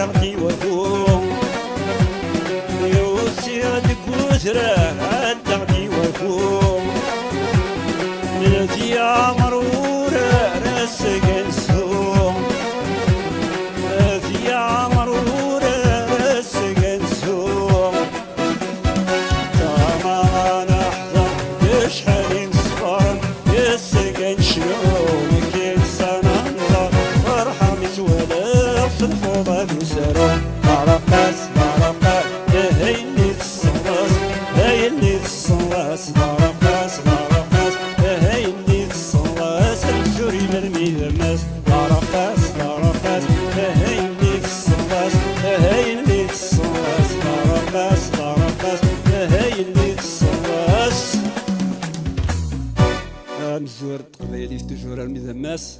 تغني وفوق يوسيادك وثرة تغني وفوق نلتي مرورة راسك نسوق في مرورة راسك نسوق تمام نحضر بشحال نصفر يسك نشوق الفوضى بسرو عرقاس عرقاس هيني الصلاص هيني الصلاص عرقاس عرقاس هيني الصلاص الجوري مرمي الماس عرقاس عرقاس هيني الصلاص هيني الصلاص عرقاس عرقاس هيني الصلاص مزور قبيلي توجور الميزماس